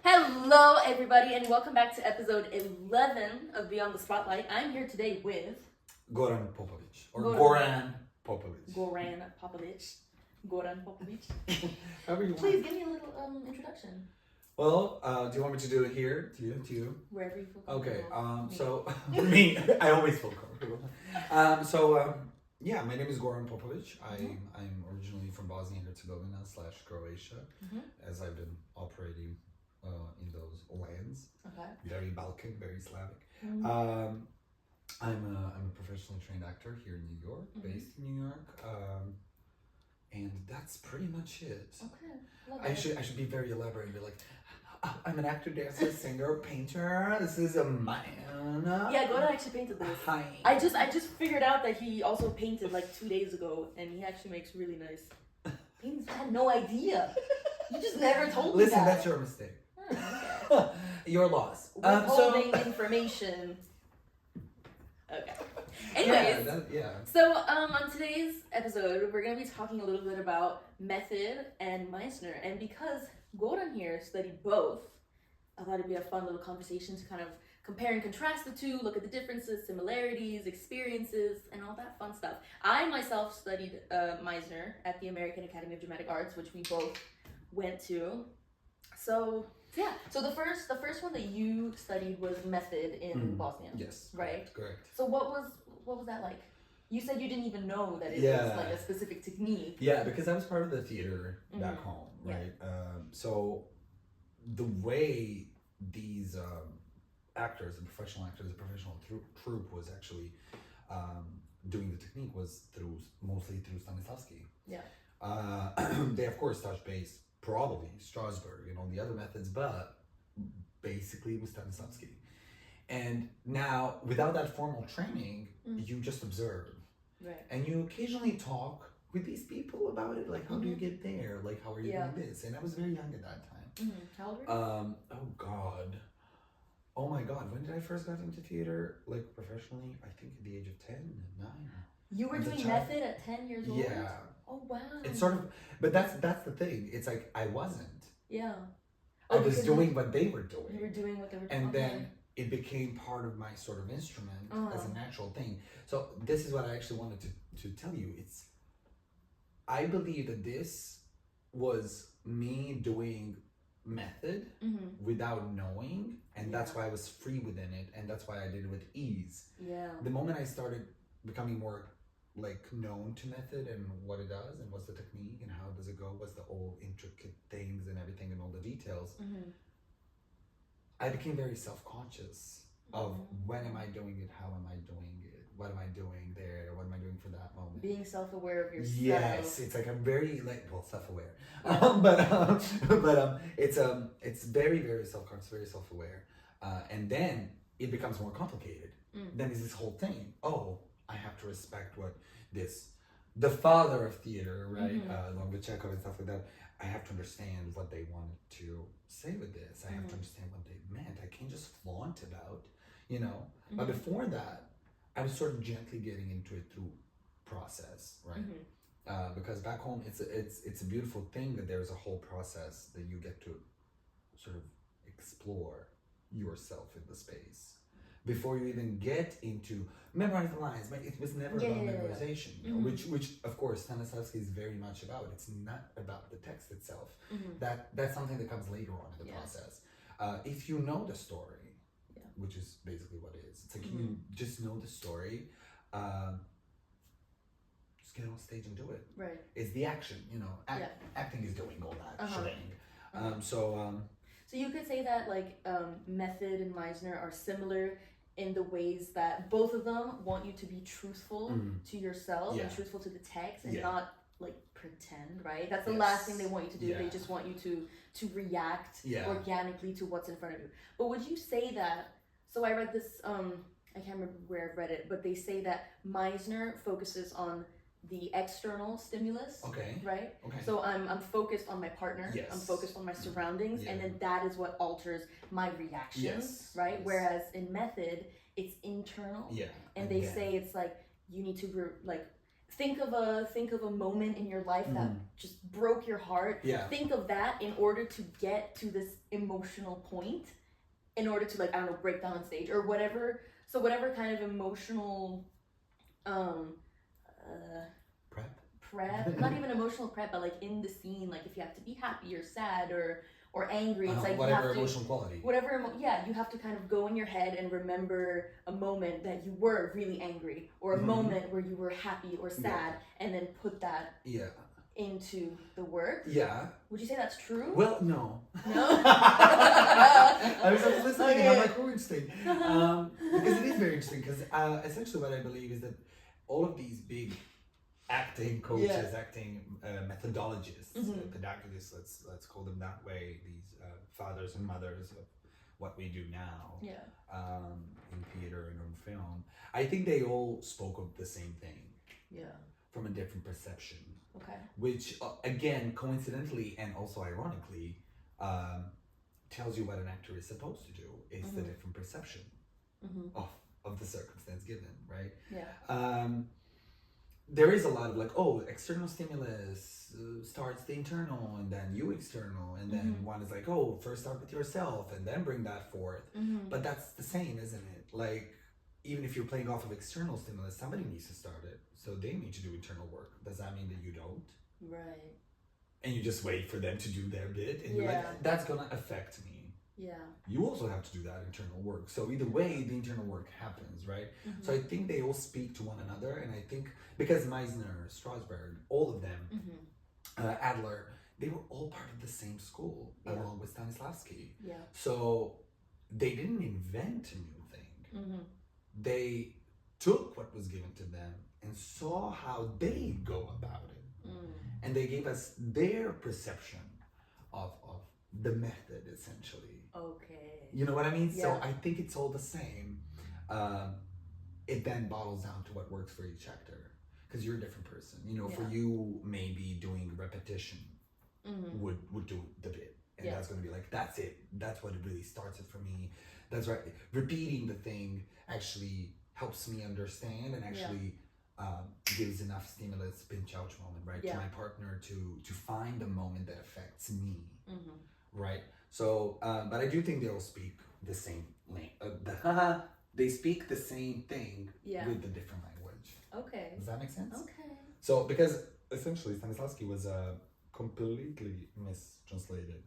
Hello, everybody, and welcome back to episode 11 of Beyond the Spotlight. I'm here today with Goran Popovich. Or Goran Popovich. Goran Popovich. Goran Popovich. However you want. Please give me a little introduction. Well, do you want me to do it here? To you? Wherever you feel comfortable. Me. Me, I always feel comfortable. My name is Goran Popovich. I'm originally from Bosnia and Herzegovina / Croatia, as I've been operating in those lands. Okay. Very Balkan, very Slavic. I'm a professionally trained actor here in New York, based in New York, and that's pretty much it. Okay. I should be very elaborate and be like, I'm an actor, dancer, singer, painter. This is a man. Yeah, Goran actually painted this. Hi. I just figured out that he also painted like 2 days ago, and he actually makes really nice paintings. I had no idea. You just never told me that. Listen, that's your mistake. Okay. Your loss. Withholding information. Okay. Anyways, so on today's episode, we're going to be talking a little bit about method and Meisner. And because Goran here studied both, I thought it'd be a fun little conversation to kind of compare and contrast the two, look at the differences, similarities, experiences, and all that fun stuff. I myself studied Meisner at the American Academy of Dramatic Arts, which we both went to. So yeah, so the first one that you studied was method in Bosnia. Yes. Right? Correct. So what was that like? You said you didn't even know that it was like a specific technique. Yeah, because I was part of the theater back home, right? Yeah. So the way these actors, the professional troupe was actually doing the technique was mostly through Stanislavski. Yeah. They of course touched base probably Strasbourg and all the other methods, but basically with Stanislavski. And now, without that formal training, you just observe. Right. And you occasionally talk with these people about it, like, how do you get there? Like, how are you doing this? And I was very young at that time. How old were you? Oh my God, when did I first got into theater, like, professionally? I think at the age of 10, 9. You were doing method at 10 years old? Yeah. Oh, wow. It's sort of, but that's the thing. It's like, I wasn't. Yeah. I was doing what they were doing. You were doing what they were doing. And then it became part of my sort of instrument as a natural thing. So this is what I actually wanted to tell you. I believe that this was me doing method without knowing, and that's why I was free within it, and that's why I did it with ease. Yeah. The moment I started becoming more like known to method and what it does and what's the technique and how does it go, what's the all intricate things and everything and all the details, I became very self-conscious of when am I doing it, how am I doing it, what am I doing there, what am I doing for that moment. Being self-aware of yourself. Yes, it's like I'm very self-aware, it's very, very self-conscious, very self-aware, and then it becomes more complicated. Then there's this whole thing. I have to respect what the father of theater, right, along with Chekhov and stuff like that. I have to understand what they wanted to say with this. I have to understand what they meant. I can't just flaunt about, But before that, I was sort of gently getting into it through process, right? Because back home, it's a beautiful thing that there's a whole process that you get to sort of explore yourself in the space. Before you even get into memorize the lines, but it was never about memorization, which of course Stanislavski is very much about. It's not about the text itself. That's something that comes later on in the process. If you know the story, which is basically what it is, it's like you just know the story, just get on stage and do it. Right. It's the action, acting is doing all that shebang. So you could say that like method and Meisner are similar in the ways that both of them want you to be truthful to yourself and truthful to the text and not like pretend, right? That's the last thing they want you to do. They just want you to react organically to what's in front of you. But would you say that, so I read this, I can't remember where I've read it, but they say that Meisner focuses on the external stimulus, right? Okay. So I'm focused on my partner, I'm focused on my surroundings, and then that is what alters my reactions, right? Whereas in method, it's internal, and they say it's like you need to think of a moment in your life that just broke your heart. Yeah. Think of that in order to get to this emotional point, in order to, like, I don't know, break down on stage or whatever. So whatever kind of emotional prep, not even emotional prep, but like in the scene, like if you have to be happy or sad or angry, it's like whatever you have to, emotional quality. You have to kind of go in your head and remember a moment that you were really angry, or a moment where you were happy or sad, and then put that into the work. Yeah. Would you say that's true? Well, no. No? I was listening and I'm like, oh, interesting. Because it is very interesting, because essentially what I believe is that all of these big acting coaches, acting methodologists, pedagogists, let's call them that way, these fathers and mothers of what we do now in theater and on film, I think they all spoke of the same thing from a different perception. Okay. Which, again, coincidentally and also ironically, tells you what an actor is supposed to do. It's the different perception of the circumstance given, right? Yeah. There is a lot of like, oh, external stimulus starts the internal, and then you external, and then one is like, oh, first start with yourself and then bring that forth. But that's the same, isn't it? Like, even if you're playing off of external stimulus, somebody needs to start it. So they need to do internal work. Does that mean that you don't? Right. And you just wait for them to do their bit, and you're like, that's gonna affect me. Yeah. You also have to do that internal work. So either way, the internal work happens, right? So I think they all speak to one another, and I think because Meisner, Strasberg, all of them, Adler, they were all part of the same school, along with Stanislavski. Yeah. So they didn't invent a new thing. They took what was given to them and saw how they go about it. And they gave us their perception of the method, essentially. Okay. You know what I mean? Yeah. So I think it's all the same. It then bottles down to what works for each actor, because you're a different person. You know, for you, maybe doing repetition would do the bit, and that's going to be like, that's it. That's what it really starts it for me. That's right. Repeating the thing actually helps me understand, and actually gives enough stimulus, pinch ouch moment, right, to my partner to find a moment that affects me, right? So, but I do think they all speak the same they speak the same thing with a different language. Okay. Does that make sense? Okay. So, because essentially Stanislavski was completely mistranslated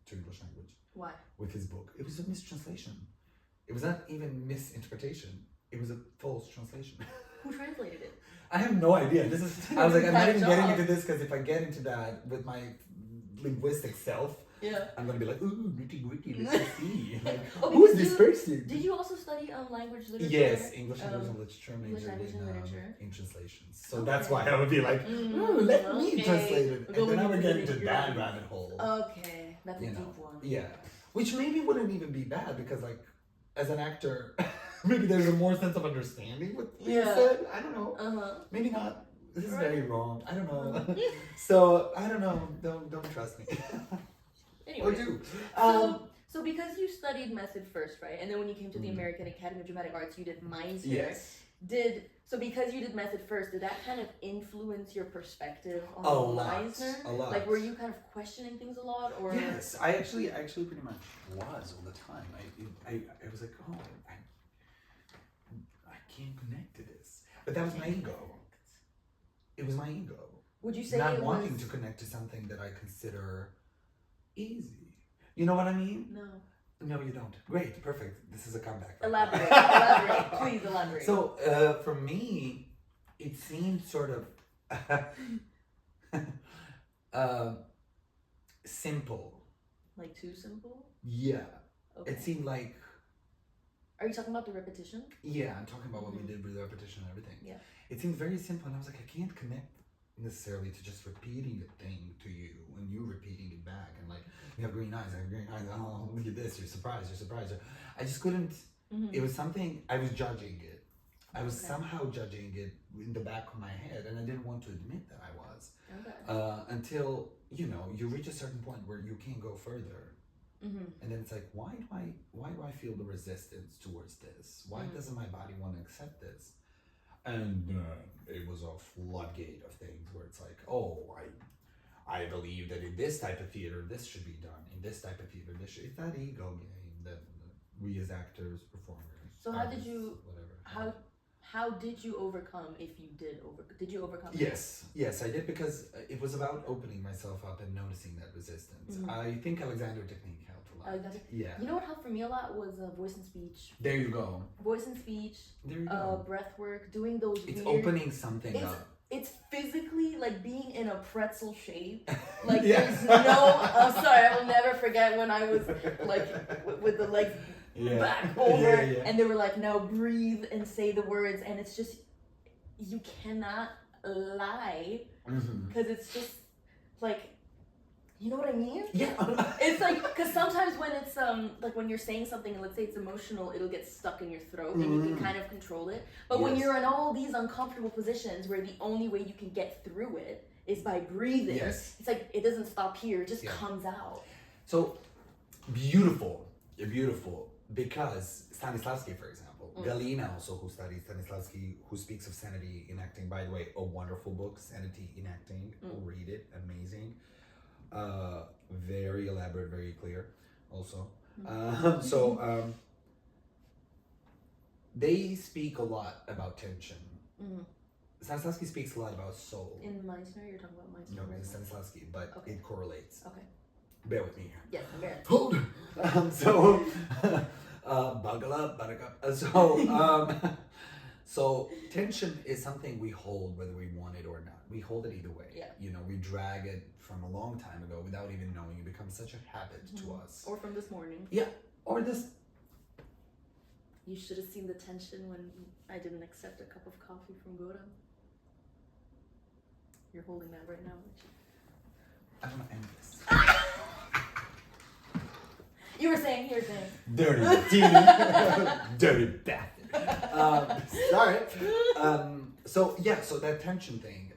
to English language. Why? With his book. It was a mistranslation. It was not even misinterpretation. It was a false translation. Who translated it? I have no idea. I was like, I'm not even getting into this, because if I get into that with my linguistic self, I'm going to be like, ooh, nitty-gritty, let's see. Like, who is this person? Did you also study language literature? Yes, English language and literature, in translations. So that's why I would be like, ooh, let me translate it. And then I would get into that rabbit hole. Okay, that's a deep one. Yeah, which maybe wouldn't even be bad, because like, as an actor, maybe there's a more sense of understanding with what you said. I don't know. Maybe not. This is very wrong. I don't know. So I don't know. Don't trust me. Anyway, or do. So because you studied method first, right? And then when you came to the American Academy of Dramatic Arts, you did Meisner. Yes. So because you did method first, did that kind of influence your perspective on Meisner? A lot. Like, were you kind of questioning things a lot, or? Yes, I actually pretty much was all the time. I was like, oh, I can't connect to this. But that was my ego. It was my ego. Would you say not wanting to connect to something that I consider easy? You know what I mean? No. No, you don't. Great, perfect. This is a comeback. Elaborate. Please elaborate. So, for me, it seemed sort of simple. Like too simple? Yeah. Okay. It seemed like... Are you talking about the repetition? Yeah, I'm talking about what we did with the repetition and everything. Yeah. It seemed very simple, and I was like, I can't connect necessarily to just repeating a thing to you and you repeating it back, and like, you have green eyes, I have green eyes, oh, look at this, you're surprised. I just couldn't, it was something, I was judging it. I was somehow judging it in the back of my head, and I didn't want to admit that I was. Okay. Until, you reach a certain point where you can't go further. And then it's like, why do I feel the resistance towards this? Why doesn't my body want to accept this? And it was a floodgate of things where it's like, oh, I believe that in this type of theater, this should be done. In this type of theater, this should. It's that ego game that we as actors, performers. So artists, whatever. How did you overcome? If you did you overcome? Yes, I did, because it was about opening myself up and noticing that resistance. Mm-hmm. I think Alexander technique helped a lot. Yeah. You know what helped for me a lot was voice and speech. There you go. Voice and speech. There you go. Breath work, doing those. It's opening something up. It's physically like being in a pretzel shape. Like there's no. I'm sorry, I will never forget when I was like with the legs back over, and they were like, "Now breathe and say the words," and it's just you cannot lie because it's just like. You know what I mean? Yeah. It's like, because sometimes when it's, like when you're saying something, and let's say it's emotional, it'll get stuck in your throat and you can kind of control it. But when you're in all these uncomfortable positions where the only way you can get through it is by breathing, it's like, it doesn't stop here, it just comes out. So, beautiful, because Stanislavski, for example, Galina also, who studies Stanislavski, who speaks of sanity in acting, by the way, a wonderful book, Sanity in Acting, read it, amazing. Very elaborate, very clear also. They speak a lot about tension. Stanislavski speaks a lot about soul. In Meisner, you're talking about Meisner? No, it's Stanislavski, but it correlates. Okay. Bear with me here. Yes, I'm bearing. Hold buckle up, buttercup. So tension is something we hold whether we want it or not. We hold it either way. Yeah. You know, we drag it from a long time ago without even knowing. It becomes such a habit to us. Or from this morning. Yeah. Or this. You should have seen the tension when I didn't accept a cup of coffee from Goran. You're holding that right now, aren't you? I don't want to end this. You were saying. Dirty dirty bastard. Sorry. So that tension thing.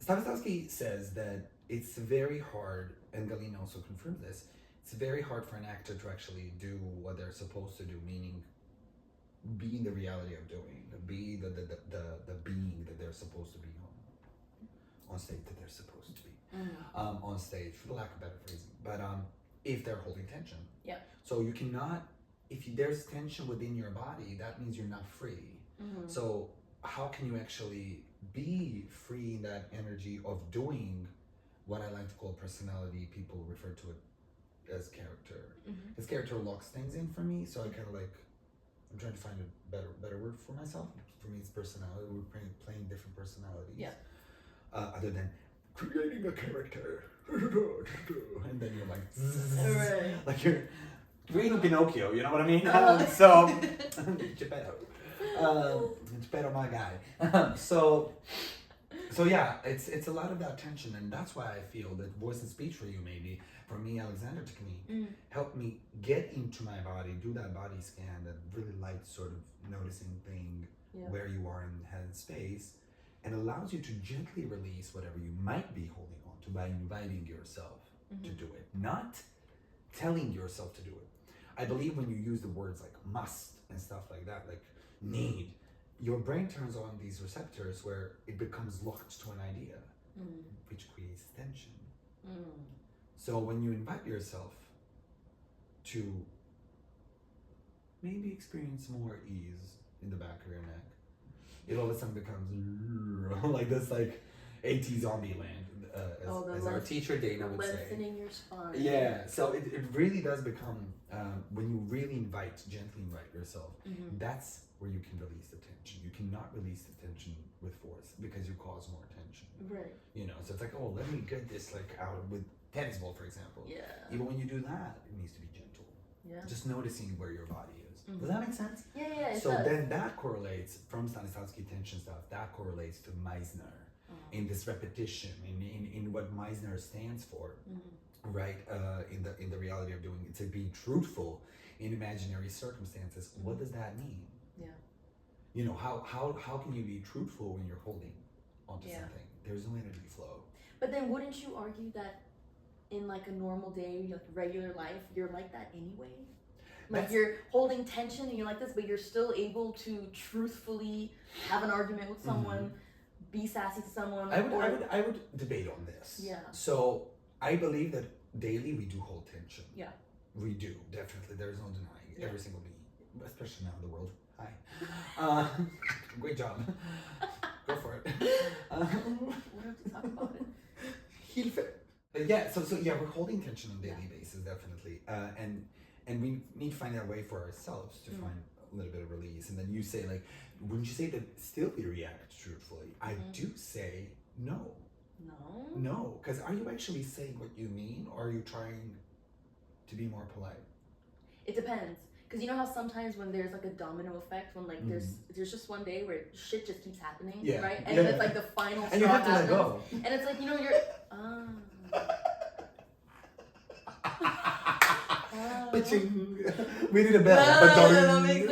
Stanislavski says that it's very hard, and Galina also confirmed this, it's very hard for an actor to actually do what they're supposed to do, meaning be in the reality of doing, be the being that they're supposed to be on stage, that they're supposed to be on stage, for the lack of better phrasing. But if they're holding tension. Yeah. So you cannot, there's tension within your body, that means you're not free. So how can you actually be free in that energy of doing what I like to call personality? People refer to it as character. His character locks things in for me, so I kind of like, I'm trying to find a better word for myself. For me, it's personality. We're playing different personalities. Yeah. Other than creating a character. And then you're like, like you're creating Pinocchio, you know what I mean? So, Geppetto, my guy. So yeah, it's a lot of that tension, and that's why I feel that voice and speech for you, maybe, for me, Alexander technique, helped me get into my body, do that body scan, that really light sort of noticing thing where you are in head and space, and allows you to gently release whatever you might be holding on to by inviting yourself to do it, not telling yourself to do it. I believe when you use the words like must and stuff like that, like need, your brain turns on these receptors where it becomes locked to an idea, which creates tension. So when you invite yourself to maybe experience more ease in the back of your neck, it all of a sudden becomes like this, like 80s zombie land, as our teacher Dana would say. Lengthening your spine. Yeah, so it really does become, when you really gently invite yourself, that's where you can release the tension. You cannot release the tension with force because you cause more tension. Right. You know, so it's like, oh, let me get this like out with tennis ball, for example. Yeah. Even when you do that, it needs to be gentle. Yeah. Just noticing where your body is. Does that make sense? Yeah. So then that correlates from Stanislavski tension stuff. That correlates to Meisner in this repetition, in what Meisner stands for, right? In the reality of doing it, to be truthful in imaginary circumstances. What does that mean? Yeah. You know, how can you be truthful when you're holding onto something? There's no energy flow. But then wouldn't you argue that in like a normal day, like regular life, you're like that anyway? Like you're holding tension and you're like this, but you're still able to truthfully have an argument with someone, be sassy to someone. I would debate on this. Yeah. So I believe that daily we do hold tension. Yeah. We do, definitely. There's no denying. Every single me, especially now in the world. Hi. Great job. Go for it. We don't have to talk about it. He'll fit. Yeah, so yeah, we're holding tension on a daily basis, definitely. And we need to find that way for ourselves to find a little bit of release. And then you say, like, wouldn't you say that still we react truthfully? I do say no. No? No, because are you actually saying what you mean, or are you trying to be more polite? It depends. Because you know how sometimes when there's like a domino effect, when like there's just one day where shit just keeps happening, right? And then it's like the final straw and you have to let go. And it's like, you know, you're... We need a bell. That makes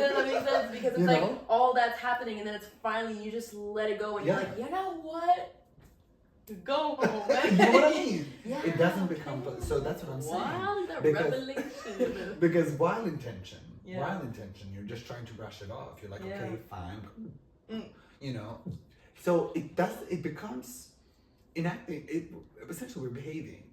sense because it's like all that's happening and then it's finally you just let it go and you're like, you know what? Go home. You know what I mean? Yeah. It doesn't become so. That's what I'm saying. Wow, the revelation. Because while intention, you're just trying to brush it off. You're like, okay, fine, you know. So it becomes enacting. Essentially, we're behaving.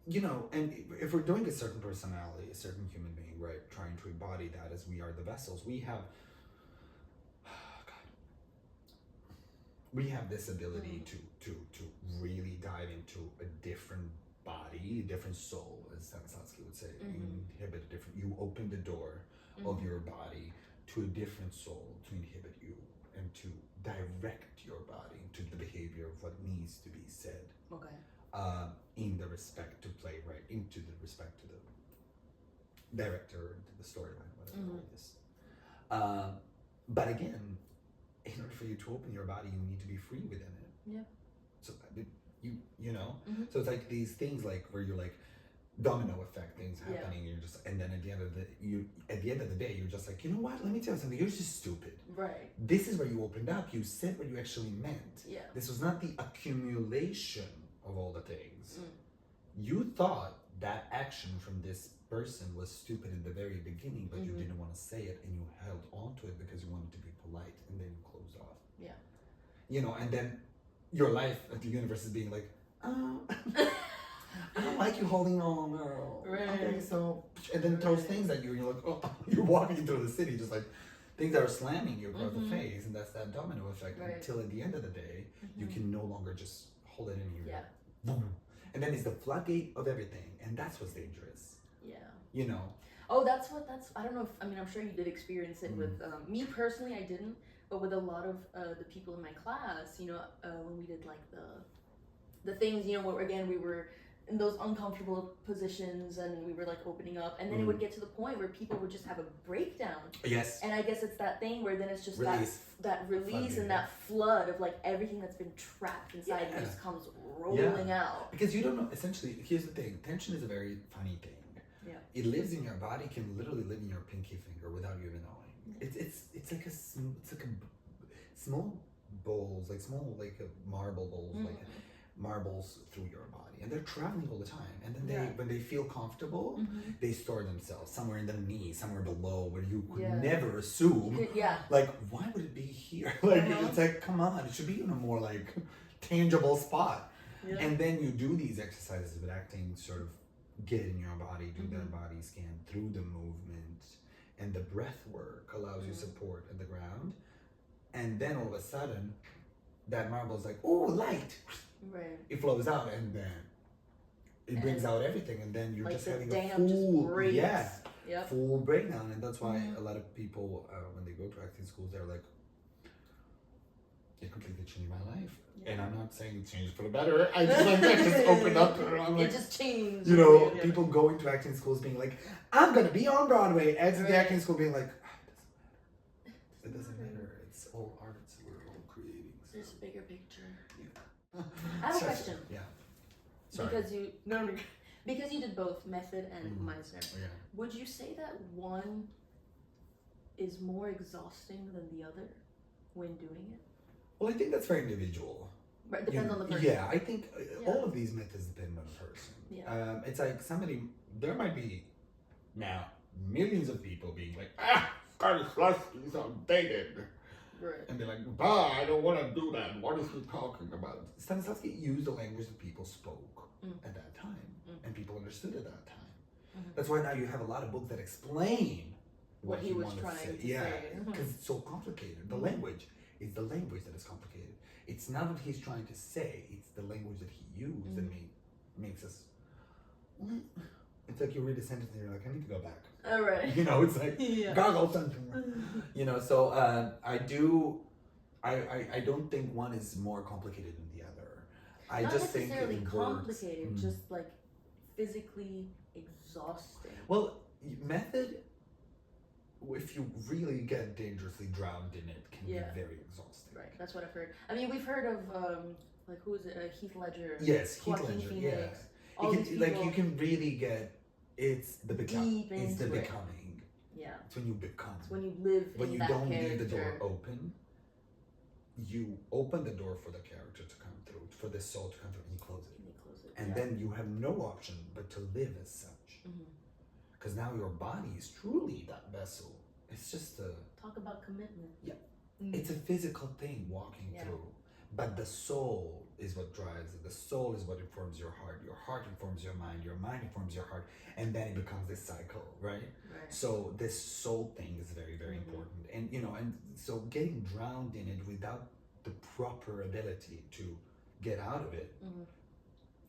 You know, and if we're doing a certain personality, a certain human being, right, trying to embody that as we are the vessels, we have this ability to really dive into a different body, a different soul, as Stanislavski would say. You open the door of your body to a different soul to inhibit you and to direct your body into the behavior of what needs to be said. Okay. In the respect to play, right, into the respect to the director, to the storyline, whatever it is. But again, in order for you to open your body, you need to be free within it. Yeah. So you know, so it's like these things like where you're like domino effect things happening. You're just, and then at the end of the day, you're just like, you know what? Let me tell you something. You're just stupid. Right. This is where you opened up. You said what you actually meant. Yeah. This was not the accumulation of all the things. You thought that action from this person was stupid in the very beginning, but you didn't want to say it and you held on to it because you wanted to be polite, and then you closed off. Yeah. You know, and then your life at the universe is being like, oh, I don't like you holding on, girl. Right. Okay, so, and then throws things at you, and you're like, oh, you're walking through the city, just like things that are slamming you across the face, and that's that domino effect. Until at the end of the day, you can no longer just hold it in your boom. And then it's the floodgate of everything, and that's what's dangerous. Yeah. You know. Oh, I don't know if, I mean, I'm sure you did experience it with, me personally, I didn't, but with a lot of the people in my class, you know, when we did like the things, you know, where again, we were in those uncomfortable positions and we were like opening up, and then it would get to the point where people would just have a breakdown. Yes. And I guess it's that thing where then it's just that release and that flood of like everything that's been trapped inside you just comes rolling out. Because you don't know, essentially, here's the thing, tension is a very funny thing. Yeah. It lives in your body, can literally live in your pinky finger without you even knowing. It's like a small bowls, like small marble bowls, like marbles through your body, and they're traveling all the time. And then when they feel comfortable, they store themselves somewhere in the knee, somewhere below, where you could never assume. Like, why would it be here? Like, it's like, come on, it should be in a more like tangible spot. Yeah. And then you do these exercises with acting, sort of get in your body, do that body scan through the movement, and the breath work allows you support at the ground. And then all of a sudden, that marble is like, oh, light. Right. It flows out, and then it brings out everything, and then you're like just having a full, full breakdown. And that's why a lot of people, when they go to acting schools, they're like, it completely changed my life. And I'm not saying it changed for the better. I just like that just opened up. I'm like, it just changed. You know, people going to acting schools being like, I'm gonna be on Broadway. Exit the acting school being like, it doesn't matter. It's all arts. We're all creating. So. There's a bigger picture. Yeah. I have a question. Yeah. Sorry. Because you did both method and Meisner. Yeah. Would you say that one is more exhausting than the other when doing it? Well, I think that's very individual. Right, depends on the person. Yeah, I think all of these methods depend on the person. Yeah. It's like there might be, now, millions of people being like, Stanislavski is outdated. Right. And they're like, bah, I don't want to do that. What is he talking about? Stanislavski used the language that people spoke at that time, and people understood at that time. That's why now you have a lot of books that explain what he was trying to say. Yeah, because it's so complicated. The language is the language that is complicated. It's not what he's trying to say, it's the language that he used that makes us... It's like you read a sentence and you're like, I need to go back. All right. You know, it's like, gargle something. You know, so I don't think one is more complicated than the other. I Not just think necessarily it complicated, just like physically exhausting. Well, method, if you really get dangerously drowned in it, can be very exhausting. Right, that's what I've heard. I mean, we've heard of, like, who is it? Heath Ledger. Yes, Heath Joaquin Ledger, Phoenix. Like, you can really get, it's the becoming. Yeah. It's when you become. It's when you live when in you don't character. leave the door open, you open the door for the character to come through, for the soul to come through, and you close it. And then you have no option but to live as such. Because now your body is truly that vessel. It's just a... Talk about commitment. Yeah. It's a physical thing walking through. But the soul is what drives it. The soul is what informs your heart informs your mind informs your heart, and then it becomes this cycle, right? So this soul thing is very, very important. And, you know, and so getting drowned in it without the proper ability to get out of it,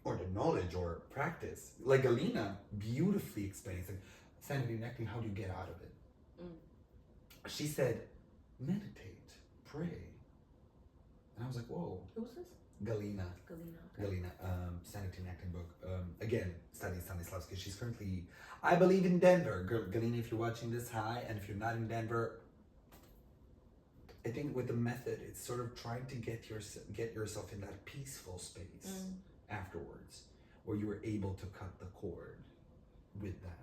or the knowledge or practice, like Alina beautifully explains, like, sanity and acting, how do you get out of it? She said, meditate, pray. And I was like, whoa. Who's this? Galina. Okay. Galina, Sanity and Acting book. Again, studying Stanislavski. She's currently, I believe, in Denver. Galina, if you're watching this, hi. And if you're not in Denver, I think with the method, it's sort of trying to get yourself in that peaceful space afterwards, where you were able to cut the cord with that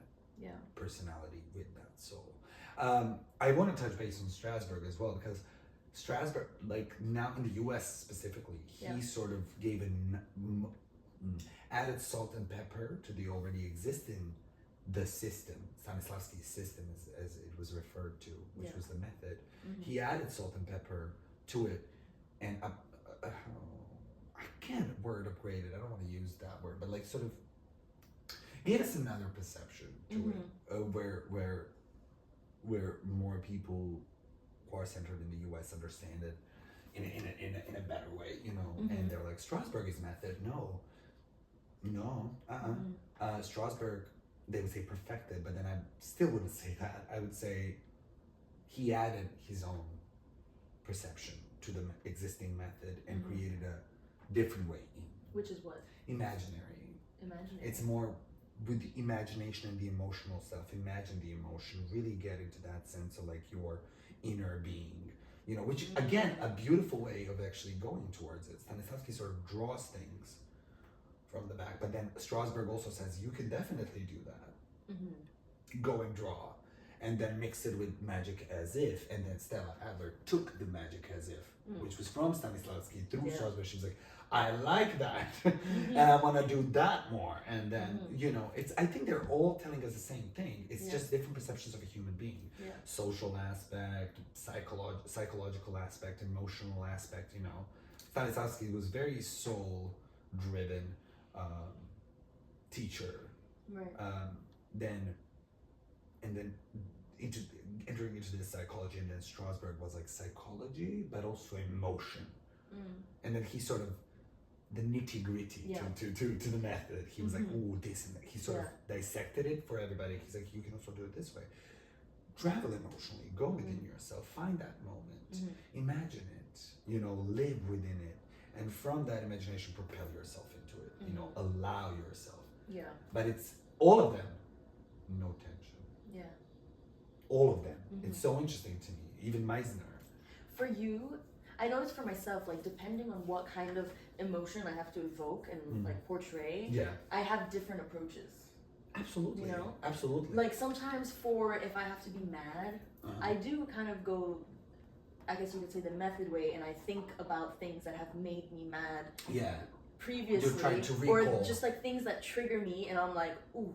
personality, with that soul. I want to touch base on Strasbourg as well, because Strasbourg, like now in the US specifically, he sort of gave added salt and pepper to the already existing, the system, Stanislavski's system as it was referred to, which was the method. He added salt and pepper to it, and I can't word upgraded, I don't want to use that word, but like sort of gave us another perception to it, where more people who are centered in the US understand it in a better way, you know. And they're like, Strasbourg's method, Strasbourg, they would say perfected, but then I still wouldn't say that. I would say he added his own perception to the existing method and created a different way in. Which is what? Imaginary. It's more with the imagination and the emotional stuff. Imagine the emotion, really get into that sense of like your inner being, you know, which again, a beautiful way of actually going towards it. Stanislavski sort of draws things from the back, but then Strasbourg also says you can definitely do that. Go and draw, and then mix it with magic as if, and then Stella Adler took the magic as if, which was from Stanislavski through Strasbourg. She was like, I like that, and I want to do that more. And then, you know, I think they're all telling us the same thing. It's just different perceptions of a human being. Social aspect, psychological aspect, emotional aspect, you know. Stanislavski was very soul-driven teacher. Then entering into this psychology, and then Strasbourg was like psychology, but also emotion. And then he sort of, the nitty gritty to the method. He was like, oh, this and that. He sort of dissected it for everybody. He's like, you can also do it this way. Travel emotionally, go within yourself, find that moment, imagine it, you know, live within it. And from that imagination, propel yourself into it, you know, allow yourself. But it's all of them, no tension. All of them. It's so interesting to me, even Meisner. For you, I noticed for myself, like, depending on what kind of emotion I have to evoke and like portray, I have different approaches. Absolutely. You know? Absolutely. Like sometimes if I have to be mad, I do kind of go, I guess you could say, the method way, and I think about things that have made me mad previously. You're trying to recall. Or just like things that trigger me, and I'm like, ooh.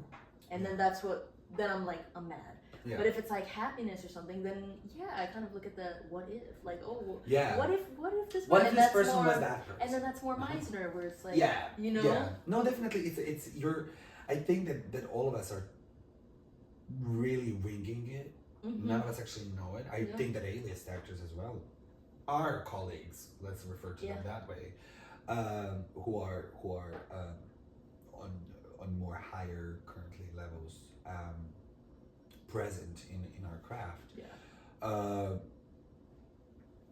And then that's what then I'm like, I'm mad. Yeah. But if it's like happiness or something, then yeah, I kind of look at the what if, like, oh, yeah, what if this what if this person was that person, and then that's more Meisner, where it's like, yeah, you know, yeah, no, definitely, it's I think that all of us are really winging it. Mm-hmm. None of us actually know it. I think that A-list actors as well, our colleagues, let's refer to them that way, who are on more higher currently levels, present in our craft. Yeah.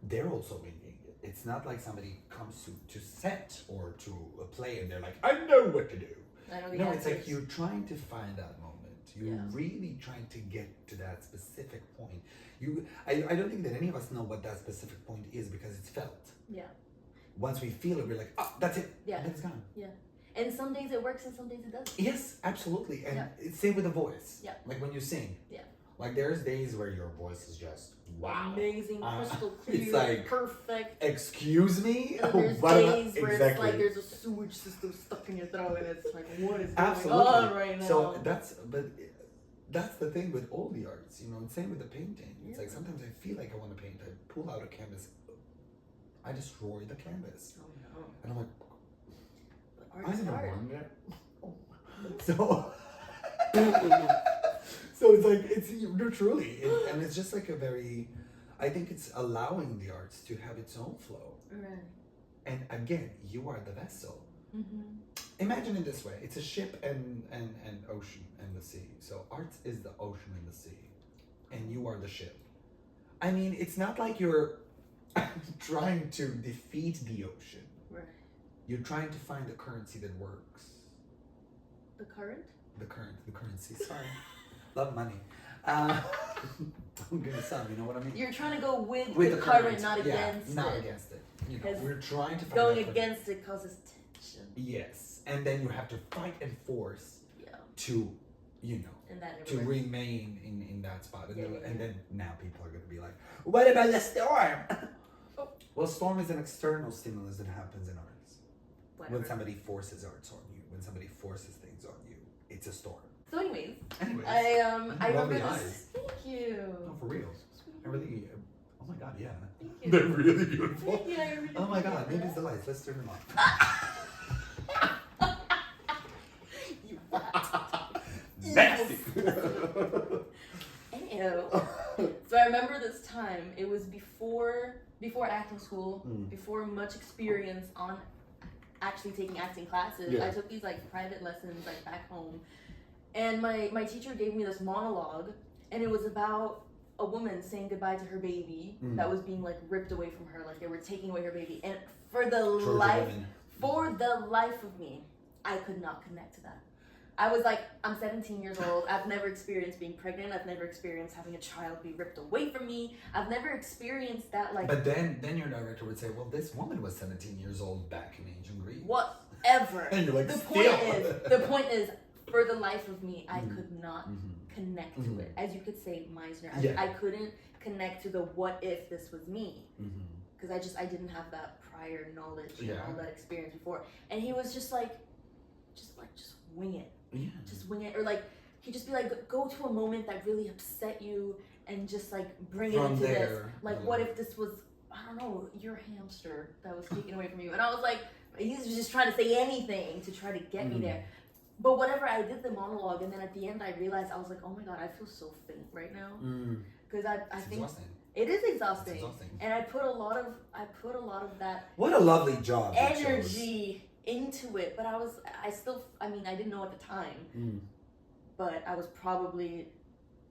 They're also winging it. It's not like somebody comes to set or to a play and they're like, I know what to do. No, it's like you're trying to find that moment. You're really trying to get to that specific point. I don't think that any of us know what that specific point is because it's felt. Yeah. Once we feel it, we're like, oh, that's it. Yeah. And it's gone. Yeah. And some days it works and some days it doesn't. Yes, absolutely. And it's same with the voice. Yeah. Like when you sing. Yeah. Like there's days where your voice is just wow. Amazing, crystal clear, it's like, perfect. Excuse me? And there's days where it's like there's a sewage system stuck in your throat and it's like, what is going on right now? So that's the thing with all the arts, you know, and same with the painting. It's like sometimes I feel like I want to paint. I pull out a canvas, I destroy the canvas. Oh no. And I'm like, I never won that. So so it's like you're truly and it's just like a very, I think it's allowing the arts to have its own flow. Right. And again, you are the vessel. Mm-hmm. Imagine it this way: it's a ship and ocean and the sea. So art is the ocean and the sea, and you are the ship. I mean, it's not like you're trying to defeat the ocean. Right. You're trying to find the currency that works. The current? The currency. Sorry. Love money. I'm gonna sound, you know what I mean? You're trying to go with the current, not against it. Not against it. You know, we're trying to find going against it causes tension. Yes. And then you have to fight and force to, you know, to remain in that spot. And then now people are gonna be like, what about the storm? Well, storm is an external stimulus that happens in arts. Whatever. When somebody forces arts on you, when somebody forces things on you, it's a storm. So anyways, I remember this. Thank you. No, for real. I really. Oh my god, yeah. Thank you. They're really beautiful. Thank you. I really oh my god, maybe it's the lights. Let's turn them off. You bastard. Nasty. Ew. So I remember this time. It was before acting school, before much experience on actually taking acting classes. I took these like private lessons like back home. And my teacher gave me this monologue, and it was about a woman saying goodbye to her baby that was being like ripped away from her, like they were taking away her baby. And for the life of me, I could not connect to that. I was like, I'm 17 years old. I've never experienced being pregnant. I've never experienced having a child be ripped away from me. I've never experienced that. Like, but then your director would say, well, this woman was 17 years old back in ancient Greece. Whatever. And you're like, the point is, for the life of me, I could not connect to it. As you could say, Meisner. I couldn't connect to the what if this was me. Because I didn't have that prior knowledge and all that experience before. And he was just like, just wing it. Yeah. Just wing it. Or like, he'd just be like, go to a moment that really upset you and just like bring it into this. Like, what if this was, I don't know, your hamster that was taken away from you? And I was like, he's just trying to say anything to try to get me there. But whatever, I did the monologue, and then at the end I realized, I was like, oh my god, I feel so faint right now. Because I think exhausting. It is exhausting. And I put a lot of that. What a lovely job. Energy into it. But I didn't know at the time. But I was probably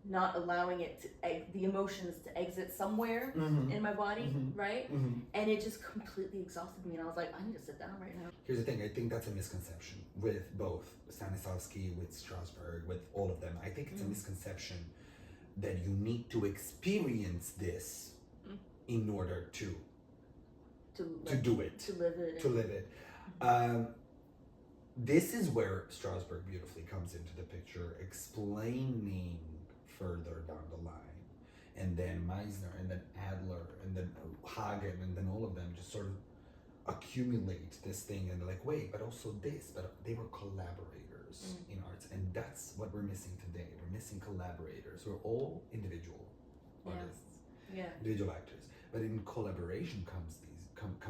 not allowing the emotions to exit somewhere in my body, right? And it just completely exhausted me, and I was like, I need to sit down right now. Here's the thing, I think that's a misconception with both Stanislavski, with Strasberg, with all of them. I think it's a misconception that you need to experience this in order to do it. To live it. To live it. This is where Strasberg beautifully comes into the picture, explaining further down the line, and then Meisner, and then Adler, and then Hagen, and then all of them just sort of accumulate this thing, and they're like, wait, but also this, but they were collaborators. collaborators in arts, and that's what we're missing today. We're missing collaborators. We're all individual artists, individual actors, but in collaboration come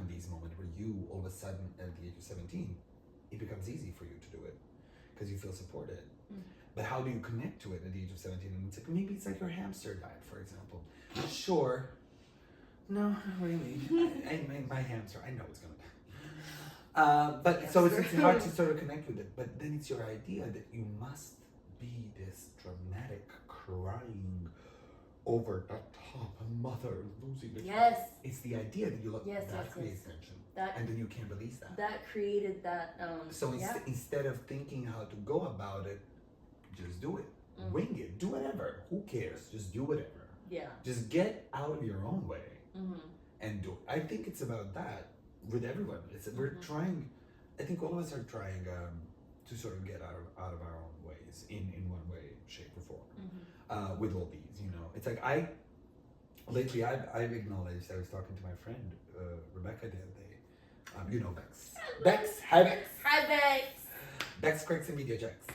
these moments where you all of a sudden at the age of 17, it becomes easy for you to do it because you feel supported. But how do you connect to it at the age of 17? And it's like, maybe it's like your hamster died, for example. Sure. No, not really. My hamster, I know it's gonna die. But so it's hard to sort of connect with it. But then it's your idea that you must be this dramatic, crying, over the top mother losing the child. It's the idea that you look that creates tension. And then you can't release that. That created that. So instead of thinking how to go about it, just do it. Wing it. Do whatever. Who cares? Just do whatever. Yeah. Just get out of your own way and do it. I think it's about that with everyone. We're trying. I think all of us are trying to sort of get out of our own ways in one way, shape, or form. With all these, it's like lately I've acknowledged. I was talking to my friend Rebecca the other day. Bex. Bex. Hi Bex. Hi Bex. Bex cracks and media checks.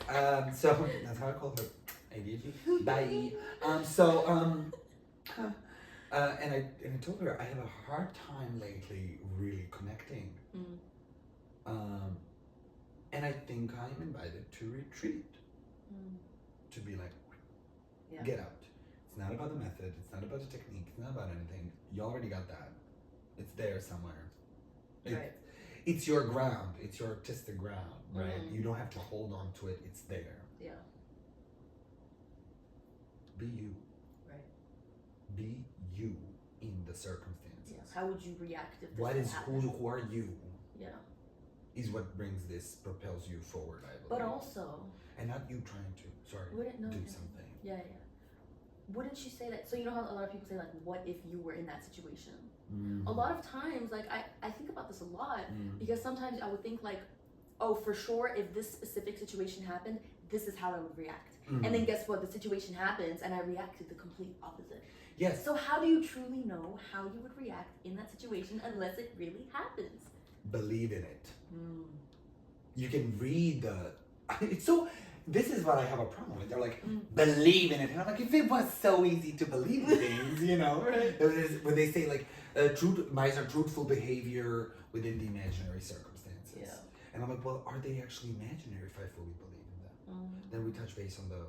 So that's how I call her. ADHD. Bye. And I told her I have a hard time lately really connecting. And I think I'm invited to retreat. To be like, get out. It's not about the method. It's not about the technique. It's not about anything. You already got that. It's there somewhere. Right. It's your ground. It's your artistic ground, right? You don't have to hold on to it. It's there. Yeah. Be you. Right. Be you in the circumstances. Yeah. How would you react if this happened? Who are you? Yeah. Is what brings this, propels you forward, I believe. But also. And not you trying to, do something. Yeah. Wouldn't she say that? So you know how a lot of people say, like, what if you were in that situation? A lot of times, like, I think about this a lot because sometimes I would think, like, oh, for sure, if this specific situation happened, this is how I would react. And then guess what? The situation happens and I reacted the complete opposite. Yes. So how do you truly know how you would react in that situation unless it really happens? Believe in it. You can read it's so. This is what I have a problem with. They're like, believe in it. And I'm like, if it was so easy to believe in things, Right. When they say like, Meisner, truthful behavior within the imaginary circumstances. Yeah. And I'm like, well, are they actually imaginary if I fully believe in them? Then we touch base on the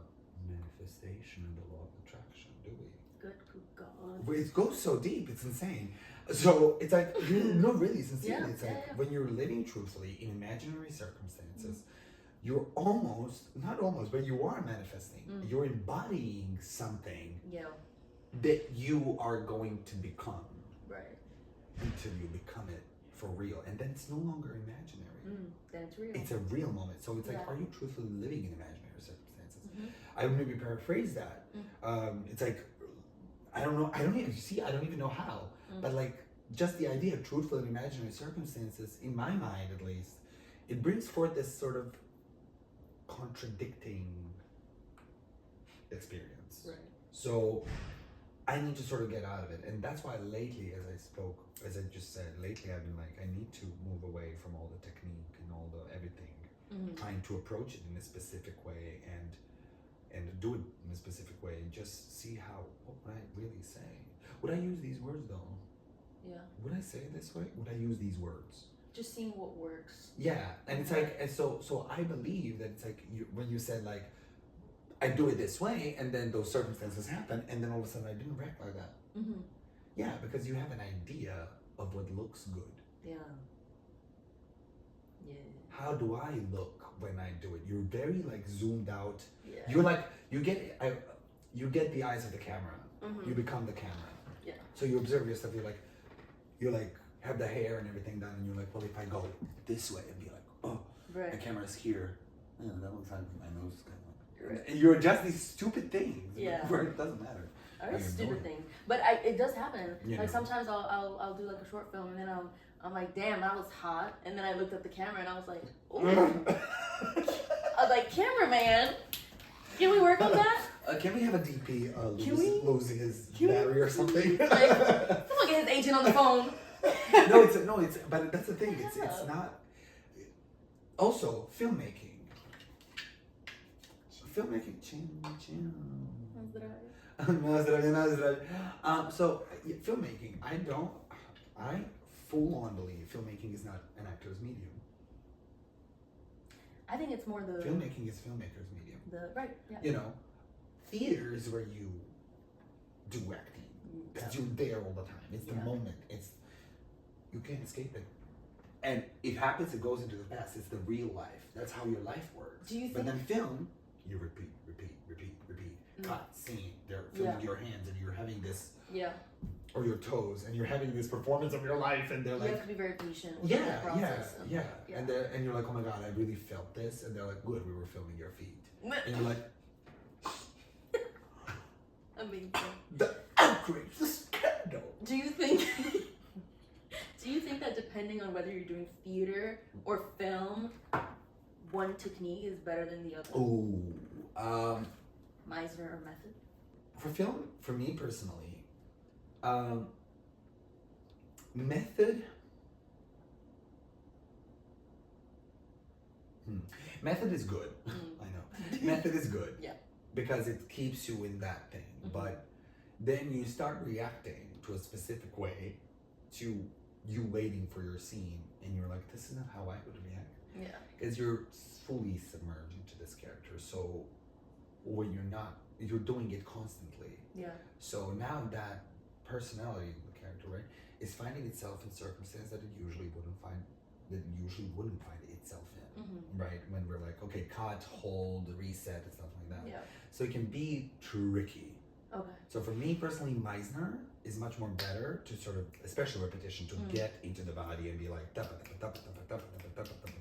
manifestation and the law of attraction, do we? Good God. It goes so deep, it's insane. So it's like, really sincerely, it's like when you're living truthfully in imaginary circumstances, you're not almost, but you are manifesting. You're embodying something that you are going to become. Right. Until you become it for real. And then it's no longer imaginary. Then it's real. It's a real moment. So it's like, are you truthfully living in imaginary circumstances? I would maybe paraphrase that. It's like, I don't know. I don't even know how. But like, just the idea of truthful and imaginary circumstances, in my mind at least, it brings forth this sort of contradicting experience. Right. So I need to sort of get out of it. And that's why lately, as I just said, lately I've been like, I need to move away from all the technique and all the everything, trying to approach it in a specific way and do it in a specific way and just see what would I really say? Would I use these words though? Yeah. Would I say it this way? Would I use these words? Just seeing what works. Yeah, and it's like, and so I believe that it's like when you said like, I do it this way, and then those circumstances happen, and then all of a sudden I didn't react like that. Yeah, because you have an idea of what looks good. Yeah. How do I look when I do it? You're very like zoomed out. Yeah. You're like you get the eyes of the camera. You become the camera. Yeah. So you observe yourself. You're like have the hair and everything done, and you're like, well, if I go this way, and be like, oh, the camera's here. Yeah, that looks like my nose is kind of. Right. And you adjust these stupid things. Where it doesn't matter. Or stupid things, but it does happen. Like sometimes I'll do like a short film, and then I'm like, damn, that was hot. And then I looked at the camera, and I was like, ooh. I was like, cameraman, can we work on that? Can we have a DP losing his battery or something? Like, someone get his agent on the phone. But that's the thing. It's not. Also, filmmaking. filmmaking, so filmmaking, I full on believe filmmaking is not an actor's medium. I think it's more the filmmaking is filmmaker's medium. Right. Yeah. You know, theater is where you do acting because you're there all the time. It's the moment. You can't escape it. And it happens. It goes into the past. It's the real life. That's how your life works. But then film, you repeat. Cut, scene. They're filming your hands, and you're having this. Yeah. Or your toes, and you're having this performance of your life, and they're like, you have to be very patient with the process. And you're like, oh my god, I really felt this, and they're like, good, we were filming your feet, and you're like, amazing. The outrage, the scandal. Do you think that depending on whether you're doing theater or film, one technique is better than the other? Meisner or method? For film, for me personally. Method. Method is good. I know. Method is good. Yeah. Because it keeps you in that thing. But then you start reacting to a specific way to you waiting for your scene, and you're like, this is not how I would react. Yeah. Because you're fully submerged into this character. So when you're doing it constantly. Yeah. So now that personality of the character, right, is finding itself in circumstances that it usually wouldn't find itself in, right? When we're like, okay, cut, hold, reset, and stuff like that. Yeah. So it can be tricky. Okay. So for me personally, Meisner is much more better to sort of, especially repetition, to get into the body and be like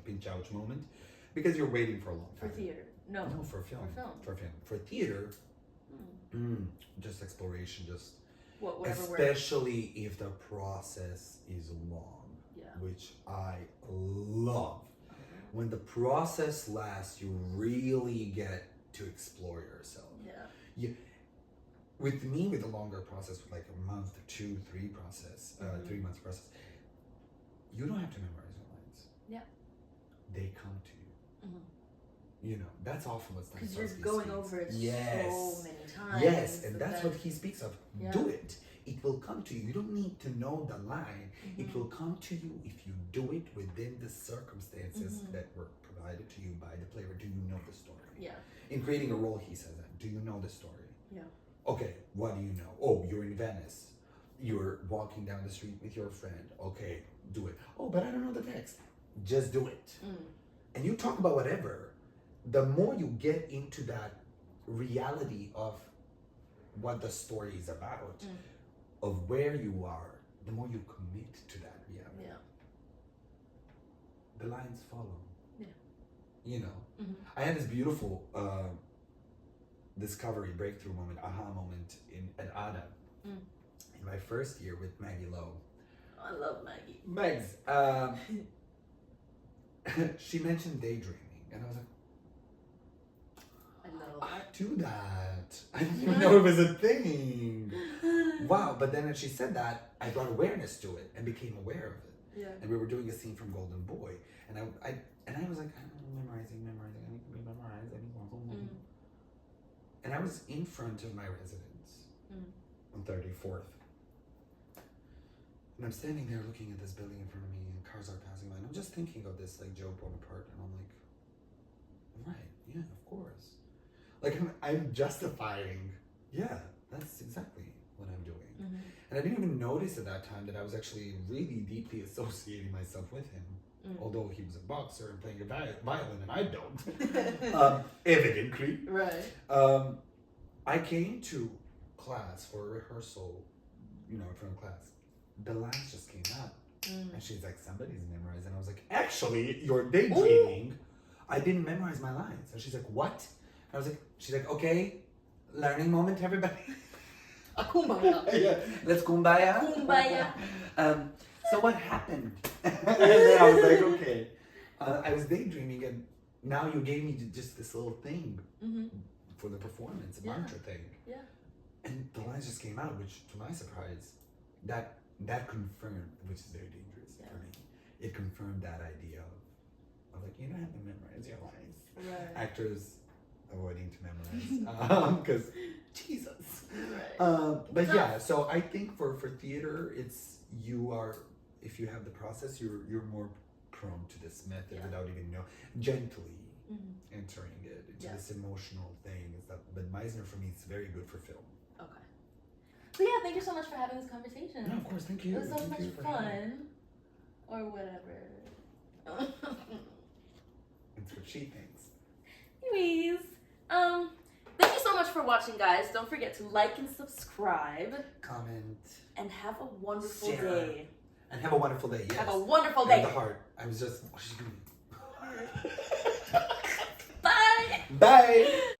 pinch ouch moment, because you're waiting for a long time. For theater, no, for film. For theater, just exploration, just. Especially if the process is long, which I love. When the process lasts, you really get to explore yourself. Yeah. With me, with a longer process, with like a month, 2, 3 process, 3 months process, you don't have to memorize your lines. Yeah. They come to you. You know, that's often what's done. Because you're going over it so many times. Yes, and that's what he speaks of. Yeah. Do it. It will come to you. You don't need to know the line. It will come to you if you do it within the circumstances that were provided to you by the player. Do you know the story? Yeah. In creating a role, he says that. Do you know the story? Yeah. Okay, what do you know? Oh, you're in Venice. You're walking down the street with your friend. Okay, do it. Oh, but I don't know the text. Just do it. And you talk about whatever. The more you get into that reality of what the story is about, of where you are, the more you commit to that reality. Yeah. The lines follow. Yeah. You know, I had this beautiful discovery, breakthrough moment, aha moment at ADA in my first year with Maggie Lowe. I love Maggie. Megs. She mentioned daydreaming, and I was like, I do that. I didn't even know it was a thing. Wow. But then when she said that, I brought awareness to it and became aware of it. Yeah. And we were doing a scene from Golden Boy. And I was like, I'm memorizing. I need to be memorized. And I was in front of my residence on 34th. And I'm standing there looking at this building in front of me, and cars are passing by. And I'm just thinking of this like Joe Bonaparte. And I'm like, right, yeah, of course. Like I'm justifying, that's exactly what I'm doing. And I didn't even notice at that time that I was actually really deeply associating myself with him. Although he was a boxer and playing a violin and I don't. Evidently. Right. I came to class for a rehearsal, in front of class. The lines just came out. And she's like, somebody's memorized. And I was like, actually, you're daydreaming. I didn't memorize my lines. And she's like, what? I was like, she's like, okay, learning moment, everybody. Kumbaya. Yeah, let's kumbaya. Kumbaya. So what happened? And then I was like, okay. I was daydreaming, and now you gave me just this little thing for the performance, a mantra thing. Yeah. And the lines just came out, which, to my surprise, that confirmed, which is very dangerous for me. It confirmed that idea of like, you don't have to memorize your lines. Right. Actors avoiding to memorize because Jesus. Right. But yeah, so I think for theater, it's if you have the process, you're more prone to this method without even gently entering it into this emotional thing. But Meisner for me is very good for film. Okay. So yeah, thank you so much for having this conversation. No, of course, thank you. It was so much fun. Or whatever. It's what she thinks. Anyways, thank you so much for watching, guys. Don't forget to like and subscribe. Comment. And have a wonderful Share. day. And have a wonderful day, yes. Have a wonderful day. And the heart. I was just... Bye. Bye.